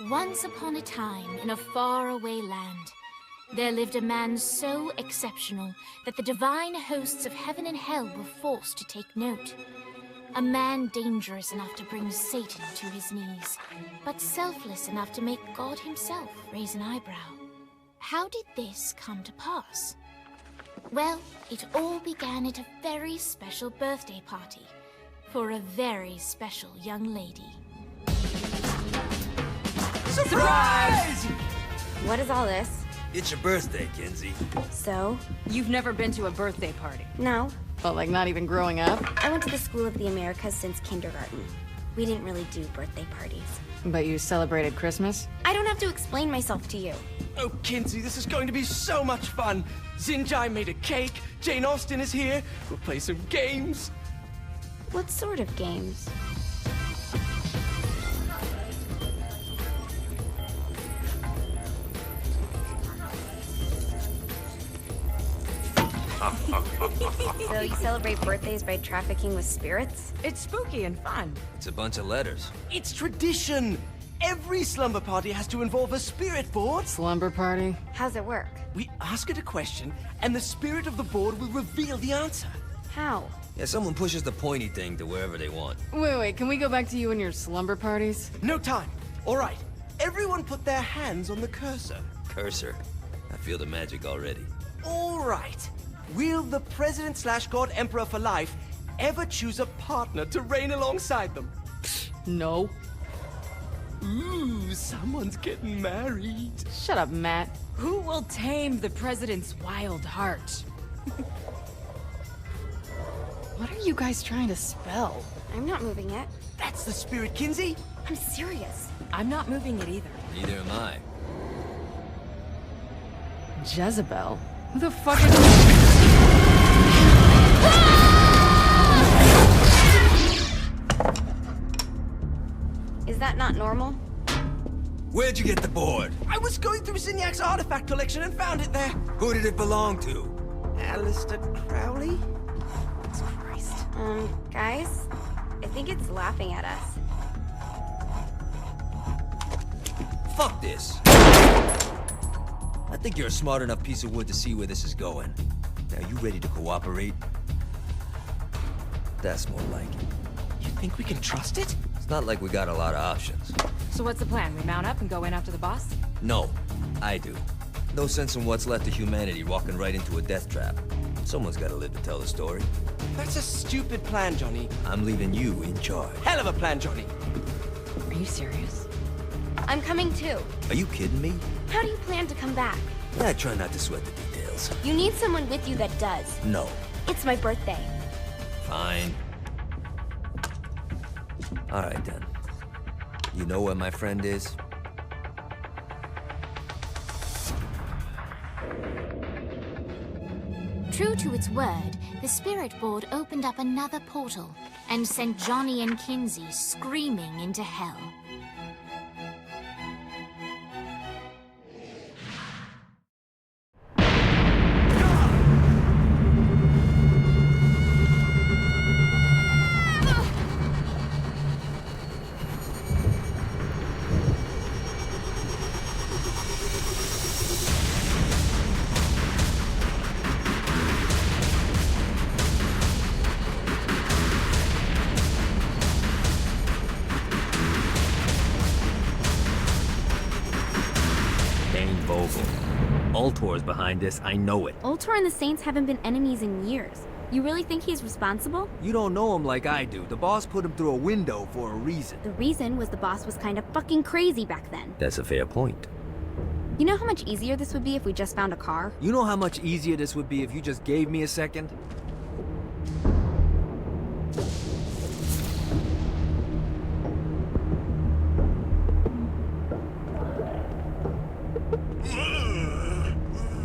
Once upon a time, in a faraway land, there lived a man so exceptional that the divine hosts of heaven and hell were forced to take note. A man dangerous enough to bring Satan to his knees, but selfless enough to make God himself raise an eyebrow. How did this come to pass? Well, it all began at a very special birthday party for a very special young lady. Surprise! What is all this? It's your birthday, Kinsey. So? You've never been to a birthday party? No. But like not even growing up? I went to the School of the Americas since kindergarten. We didn't really do birthday parties. But you celebrated Christmas? I don't have to explain myself to you. Oh, Kinsey, this is going to be so much fun. Xinjai made a cake, Jane Austen is here, we'll play some games. What sort of games? So you celebrate birthdays by trafficking with spirits? It's spooky and fun. It's a bunch of letters. It's tradition. Every slumber party has to involve a spirit board. Slumber party? How's it work? We ask it a question, and the spirit of the board will reveal the answer. How? Yeah, someone pushes the pointy thing to wherever they want. Wait, can we go back to you and your slumber parties? No time. All right. Everyone put their hands on the cursor. Cursor. I feel the magic already. All right. Will the President/God Emperor for life ever choose a partner to reign alongside them? No. Ooh, someone's getting married. Shut up, Matt. Who will tame the president's wild heart? What are you guys trying to spell? I'm not moving it. That's the spirit, Kinsey. I'm serious. I'm not moving it either. Neither am I. Jezebel? Who the fuck is... Is that not normal? Where'd you get the board? I was going through Zinniac's artifact collection and found it there. Who did it belong to? Alistair Crowley? Christ. Guys? I think it's laughing at us. Fuck this. I think you're a smart enough piece of wood to see where this is going. Now, you ready to cooperate? That's more like it. You think we can trust it? It's not like we got a lot of options. So what's the plan? We mount up and go in after the boss? No, I do. No sense in what's left of humanity walking right into a death trap. Someone's gotta live to tell the story. That's a stupid plan, Johnny. I'm leaving you in charge. Hell of a plan, Johnny. Are you serious? I'm coming too. Are you kidding me? How do you plan to come back? I try not to sweat the details. You need someone with you that does. No. It's my birthday. Fine. Alright then. You know where my friend is? True to its word, the spirit board opened up another portal and sent Johnny and Kinsey screaming into hell. Ultor's behind this, I know it. Ultor and the Saints haven't been enemies in years. You really think he's responsible? You don't know him like I do. The boss put him through a window for a reason. The reason was the boss was kind of fucking crazy back then. That's a fair point. You know how much easier this would be if we just found a car? You know how much easier this would be if you just gave me a second?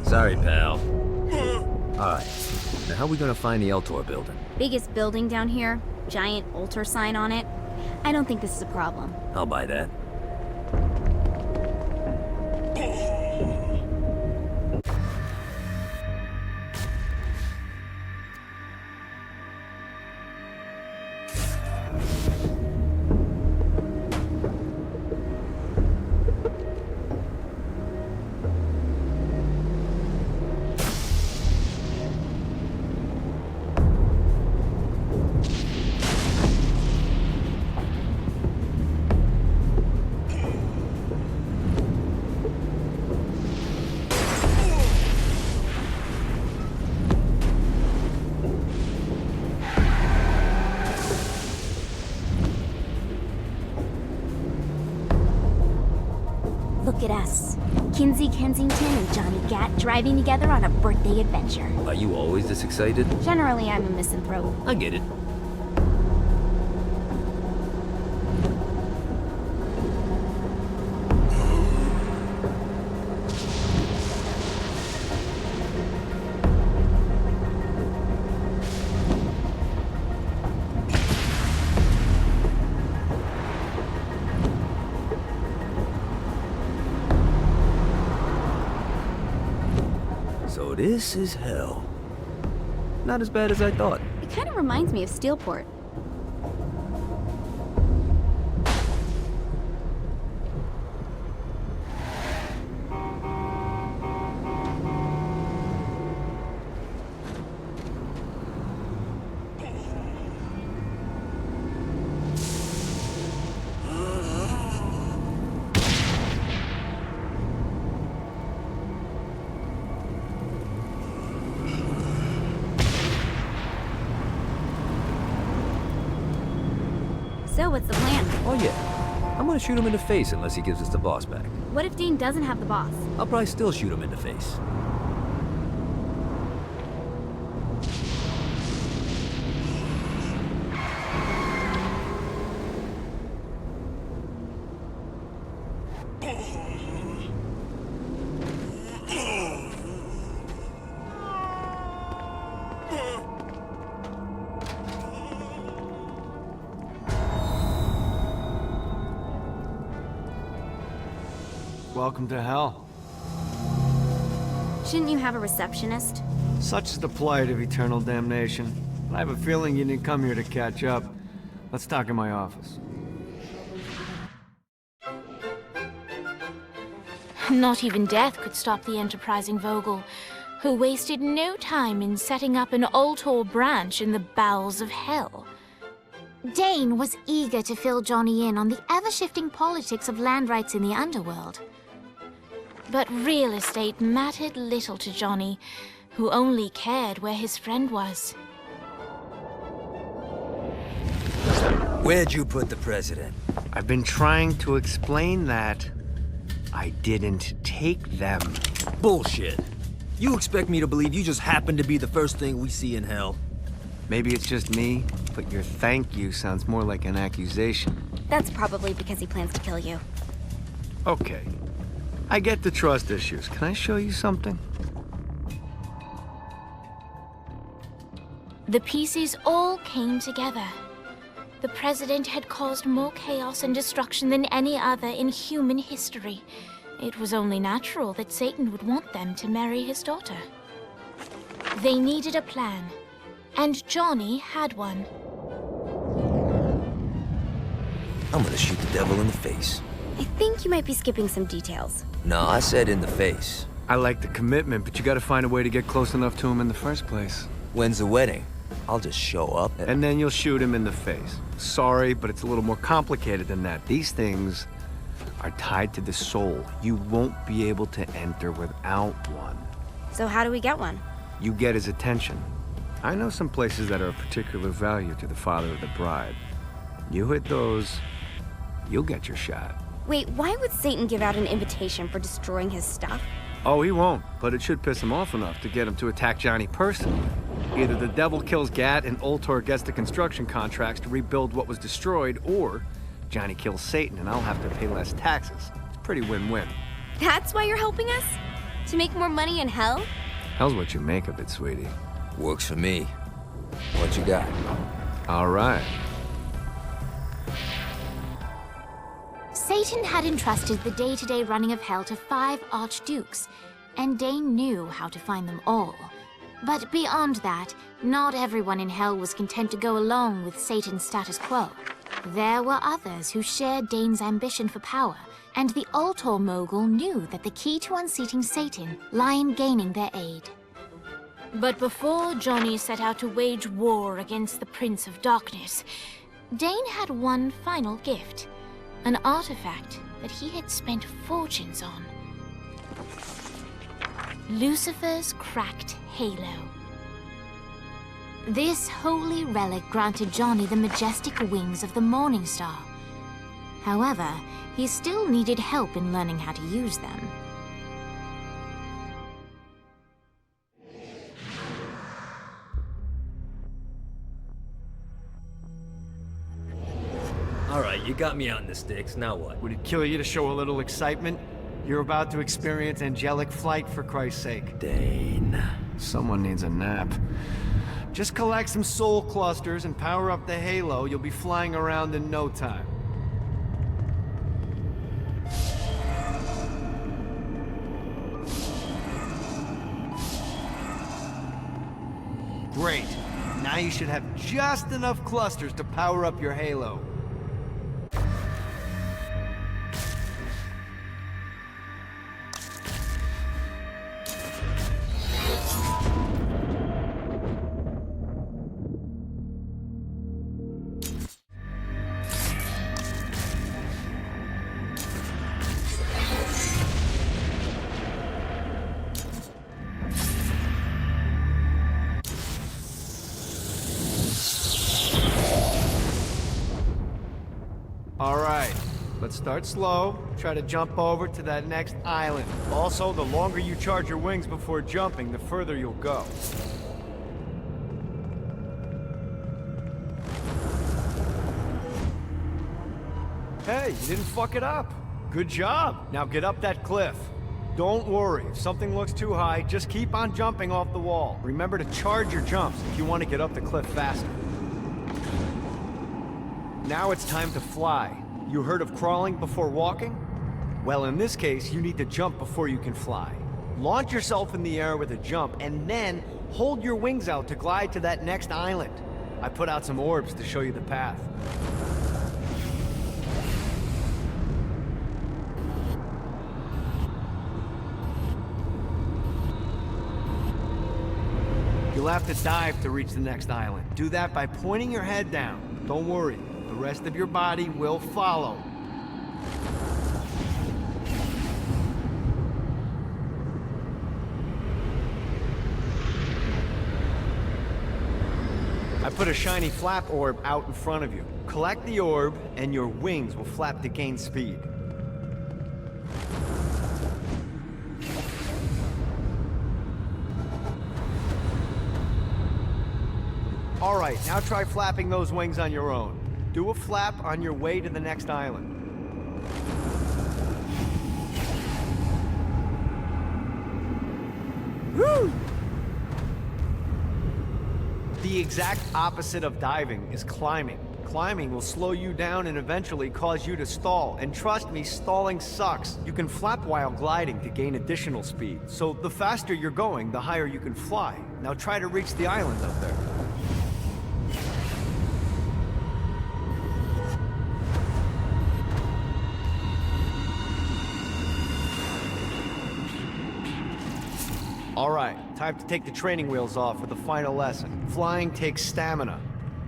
Sorry, pal. Alright, now how are we gonna find the Eltor building? Biggest building down here, giant Ultor sign on it. I don't think this is a problem. I'll buy that. Look at us. Kinsey Kensington and Johnny Gat driving together on a birthday adventure. Are you always this excited? Generally, I'm a misanthrope. I get it. So this is hell. Not as bad as I thought. It kind of reminds me of Steelport. So, what's the plan? Oh yeah. I'm gonna shoot him in the face unless he gives us the boss back. What if Dean doesn't have the boss? I'll probably still shoot him in the face. Welcome to hell. Shouldn't you have a receptionist? Such is the plight of eternal damnation. I have a feeling you didn't come here to catch up. Let's talk in my office. Not even death could stop the enterprising Vogel, who wasted no time in setting up an Ultor branch in the bowels of hell. Dane was eager to fill Johnny in on the ever-shifting politics of land rights in the underworld. But real estate mattered little to Johnny, who only cared where his friend was. Where'd you put the president? I've been trying to explain that. I didn't take them. Bullshit. You expect me to believe you just happened to be the first thing we see in hell? Maybe it's just me, but your thank you sounds more like an accusation. That's probably because he plans to kill you. Okay. I get the trust issues. Can I show you something? The pieces all came together. The president had caused more chaos and destruction than any other in human history. It was only natural that Satan would want them to marry his daughter. They needed a plan, and Johnny had one. I'm gonna shoot the devil in the face. I think you might be skipping some details. No, I said in the face. I like the commitment, but you gotta find a way to get close enough to him in the first place. When's the wedding? I'll just show up and then you'll shoot him in the face. Sorry, but it's a little more complicated than that. These things are tied to the soul. You won't be able to enter without one. So how do we get one? You get his attention. I know some places that are of particular value to the father of the bride. You hit those, you'll get your shot. Wait, why would Satan give out an invitation for destroying his stuff? Oh, he won't, but it should piss him off enough to get him to attack Johnny personally. Either the devil kills Gat and Ultor gets the construction contracts to rebuild what was destroyed, or Johnny kills Satan and I'll have to pay less taxes. It's pretty win-win. That's why you're helping us? To make more money in hell? Hell's what you make of it, sweetie. Works for me. What you got? All right. Satan had entrusted the day-to-day running of hell to 5 archdukes, and Dane knew how to find them all. But beyond that, not everyone in hell was content to go along with Satan's status quo. There were others who shared Dane's ambition for power, and the Ultor mogul knew that the key to unseating Satan lay in gaining their aid. But before Johnny set out to wage war against the Prince of Darkness, Dane had one final gift. An artifact that he had spent fortunes on. Lucifer's cracked halo. This holy relic granted Johnny the majestic wings of the Morning Star. However, he still needed help in learning how to use them. Alright, you got me out in the sticks, now what? Would it kill you to show a little excitement? You're about to experience angelic flight, for Christ's sake. Dane. Someone needs a nap. Just collect some soul clusters and power up the halo. You'll be flying around in no time. Great. Now you should have just enough clusters to power up your halo. Alright, let's start slow. Try to jump over to that next island. Also, the longer you charge your wings before jumping, the further you'll go. Hey, you didn't fuck it up. Good job. Now get up that cliff. Don't worry, if something looks too high, just keep on jumping off the wall. Remember to charge your jumps if you want to get up the cliff faster. Now it's time to fly. You heard of crawling before walking? Well, in this case, you need to jump before you can fly. Launch yourself in the air with a jump, and then hold your wings out to glide to that next island. I put out some orbs to show you the path. You'll have to dive to reach the next island. Do that by pointing your head down. Don't worry. The rest of your body will follow. I put a shiny flap orb out in front of you. Collect the orb, and your wings will flap to gain speed. Alright, now try flapping those wings on your own. Do a flap on your way to the next island. Woo! The exact opposite of diving is climbing. Climbing will slow you down and eventually cause you to stall. And trust me, stalling sucks. You can flap while gliding to gain additional speed. So the faster you're going, the higher you can fly. Now try to reach the island up there. Alright, time to take the training wheels off for the final lesson. Flying takes stamina.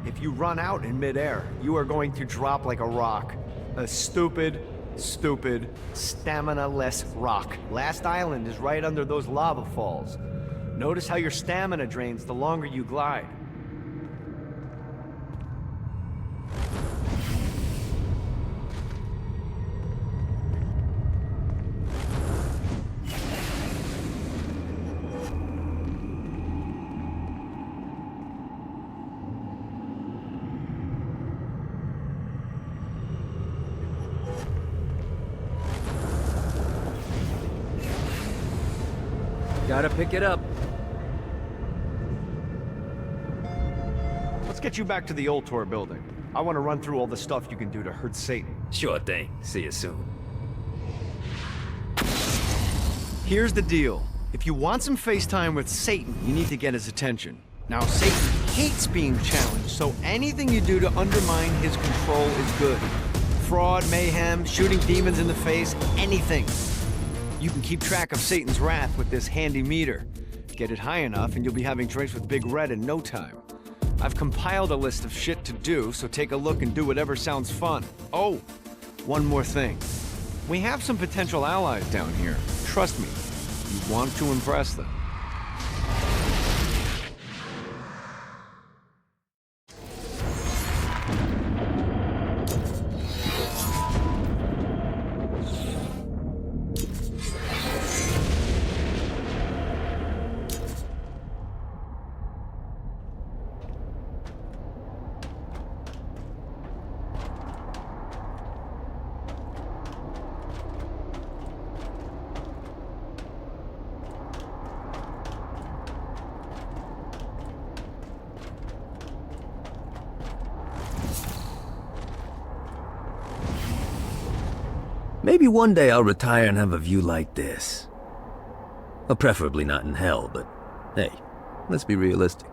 If you run out in midair, you are going to drop like a rock. A stupid, stamina-less rock. Last island is right under those lava falls. Notice how your stamina drains the longer you glide. Gotta pick it up. Let's get you back to the Ultor building. I want to run through all the stuff you can do to hurt Satan. Sure thing. See you soon. Here's the deal. If you want some FaceTime with Satan, you need to get his attention. Now, Satan hates being challenged, so anything you do to undermine his control is good. Fraud, mayhem, shooting demons in the face, anything. You can keep track of Satan's wrath with this handy meter. Get it high enough and you'll be having drinks with Big Red in no time. I've compiled a list of shit to do, so take a look and do whatever sounds fun. Oh, one more thing. We have some potential allies down here. Trust me, you want to impress them. Maybe one day I'll retire and have a view like this. Well, preferably not in hell, but hey, let's be realistic.